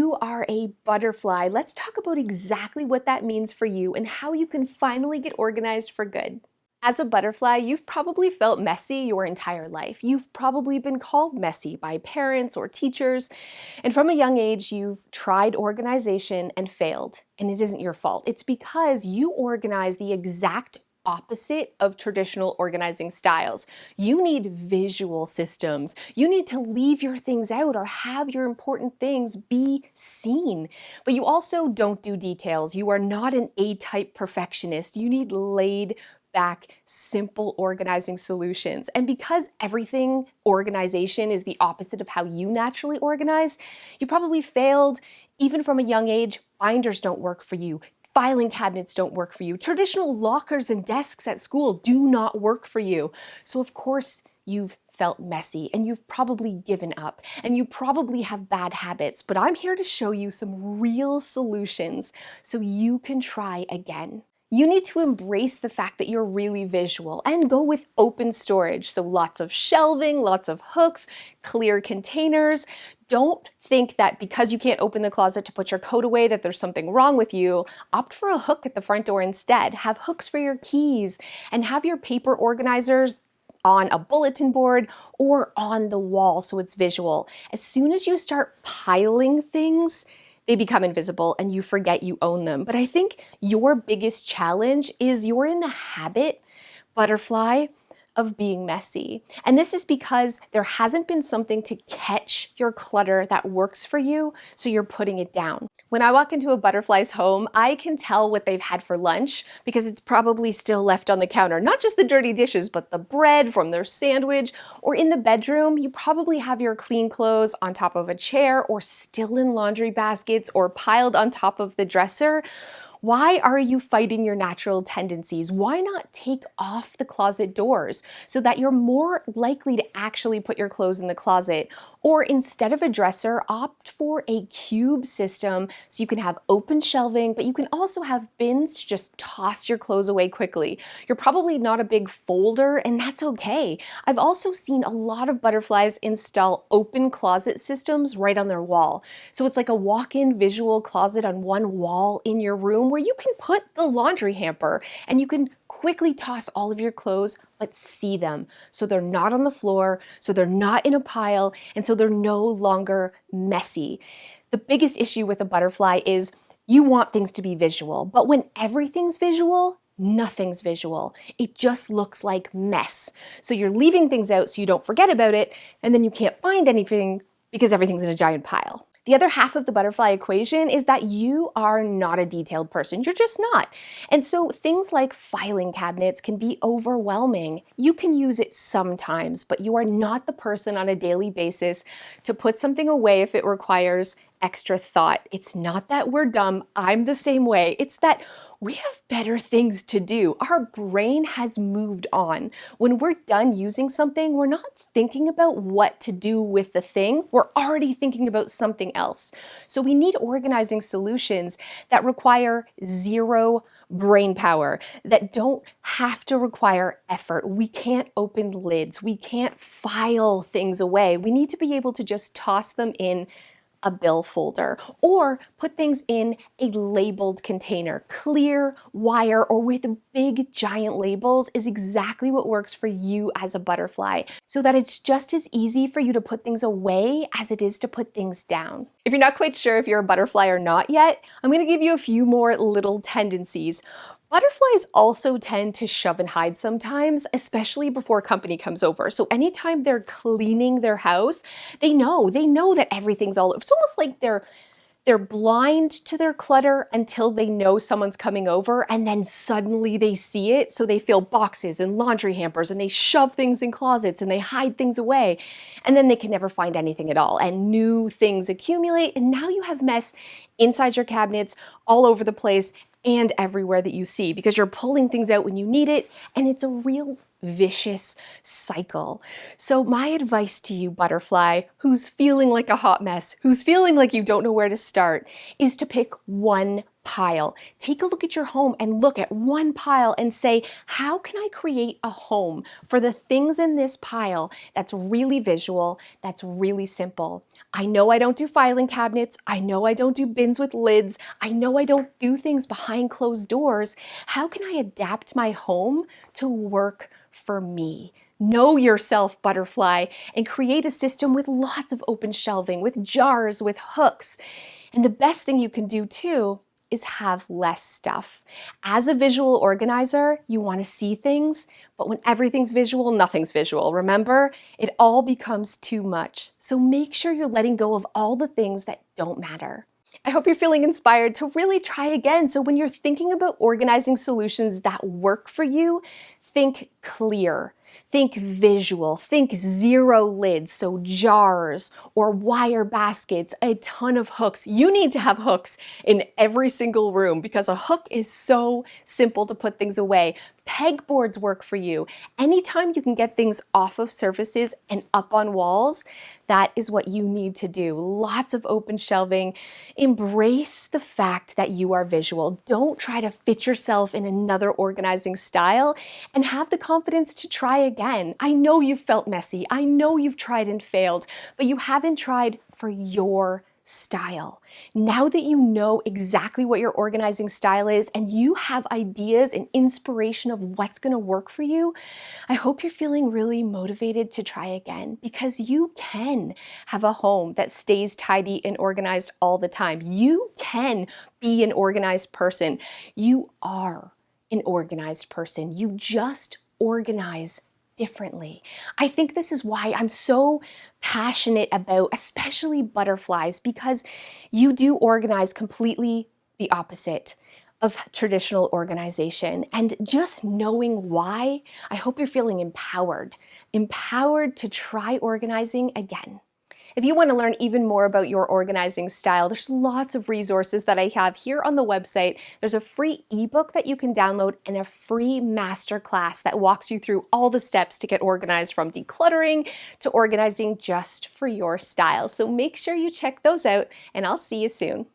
you are a butterfly, let's talk about exactly what that means for you and how you can finally get organized for good. As a butterfly, you've probably felt messy your entire life. You've probably been called messy by parents or teachers, and from a young age, you've tried organization and failed, and it isn't your fault. It's because you organize the exact opposite of traditional organizing styles. You need visual systems. You need to leave your things out or have your important things be seen. But you also don't do details. You are not an A-type perfectionist. You need laid back, simple organizing solutions. And because everything organization is the opposite of how you naturally organize, you probably failed even from a young age. Binders don't work for you. Filing cabinets don't work for you. Traditional lockers and desks at school do not work for you. So of course you've felt messy and you've probably given up and you probably have bad habits, but I'm here to show you some real solutions so you can try again. You need to embrace the fact that you're really visual and go with open storage. So lots of shelving, lots of hooks, clear containers. Don't think that because you can't open the closet to put your coat away that there's something wrong with you. Opt for a hook at the front door instead. Have hooks for your keys and have your paper organizers on a bulletin board or on the wall so it's visual. As soon as you start piling things, they become invisible and you forget you own them. But I think your biggest challenge is you're in the habit, butterfly, of being messy. And this is because there hasn't been something to catch your clutter that works for you, so you're putting it down. When I walk into a butterfly's home, I can tell what they've had for lunch because it's probably still left on the counter. Not just the dirty dishes, but the bread from their sandwich. Or in the bedroom, you probably have your clean clothes on top of a chair or still in laundry baskets or piled on top of the dresser. Why are you fighting your natural tendencies? Why not take off the closet doors so that you're more likely to actually put your clothes in the closet? Or instead of a dresser, opt for a cube system so you can have open shelving, but you can also have bins to just toss your clothes away quickly. You're probably not a big folder, and that's okay. I've also seen a lot of butterflies install open closet systems right on their wall. So it's like a walk-in visual closet on one wall in your room where you can put the laundry hamper and you can quickly toss all of your clothes, but see them. So they're not on the floor, so they're not in a pile, and so they're no longer messy. The biggest issue with a butterfly is you want things to be visual, but when everything's visual, nothing's visual. It just looks like mess. So you're leaving things out so you don't forget about it, and then you can't find anything because everything's in a giant pile. The other half of the butterfly equation is that you are not a detailed person. You're just not. And so things like filing cabinets can be overwhelming. You can use it sometimes, but you are not the person on a daily basis to put something away if it requires extra thought. It's not that we're dumb. I'm the same way. It's that we have better things to do. Our brain has moved on. When we're done using something, we're not thinking about what to do with the thing. We're already thinking about something else. So we need organizing solutions that require zero brain power, that don't have to require effort. We can't open lids. We can't file things away. We need to be able to just toss them in a bill folder or put things in a labeled container. Clear wire or with big giant labels is exactly what works for you as a butterfly, so that it's just as easy for you to put things away as it is to put things down. If you're not quite sure if you're a butterfly or not yet, I'm going to give you a few more little tendencies. Butterflies also tend to shove and hide sometimes, especially before company comes over. So anytime they're cleaning their house, they know that everything's all, it's almost like they're blind to their clutter until they know someone's coming over, and then suddenly they see it. So they fill boxes and laundry hampers and they shove things in closets and they hide things away, and then they can never find anything at all. And new things accumulate, and now you have mess inside your cabinets all over the place and everywhere that you see because you're pulling things out when you need it, and it's a real vicious cycle. So my advice to you, butterfly, who's feeling like a hot mess, who's feeling like you don't know where to start, is to pick one pile. Take a look at your home and look at one pile and say, how can I create a home for the things in this pile that's really visual, that's really simple? I know I don't do filing cabinets. I know I don't do bins with lids. I know I don't do things behind closed doors. How can I adapt my home to work for me? Know yourself, butterfly, and create a system with lots of open shelving, with jars, with hooks. And the best thing you can do too is have less stuff. As a visual organizer, you want to see things, but when everything's visual, nothing's visual. Remember, it all becomes too much. So make sure you're letting go of all the things that don't matter. I hope you're feeling inspired to really try again. So when you're thinking about organizing solutions that work for you, think clear, think visual, think zero lids, so jars or wire baskets, a ton of hooks. You need to have hooks in every single room because a hook is so simple to put things away. Pegboards work for you. Anytime you can get things off of surfaces and up on walls, that is what you need to do. Lots of open shelving. Embrace the fact that you are visual. Don't try to fit yourself in another organizing style, and have the confidence to try again. I know you've felt messy. I know you've tried and failed, but you haven't tried for your style. Now that you know exactly what your organizing style is and you have ideas and inspiration of what's going to work for you, I hope you're feeling really motivated to try again, because you can have a home that stays tidy and organized all the time. You can be an organized person. You are an organized person. You just organize differently. I think this is why I'm so passionate about especially butterflies, because you do organize completely the opposite of traditional organization. And just knowing why, I hope you're feeling empowered to try organizing again. If you want to learn even more about your organizing style, there's lots of resources that I have here on the website. There's a free ebook that you can download and a free masterclass that walks you through all the steps to get organized, from decluttering to organizing just for your style. So make sure you check those out, and I'll see you soon.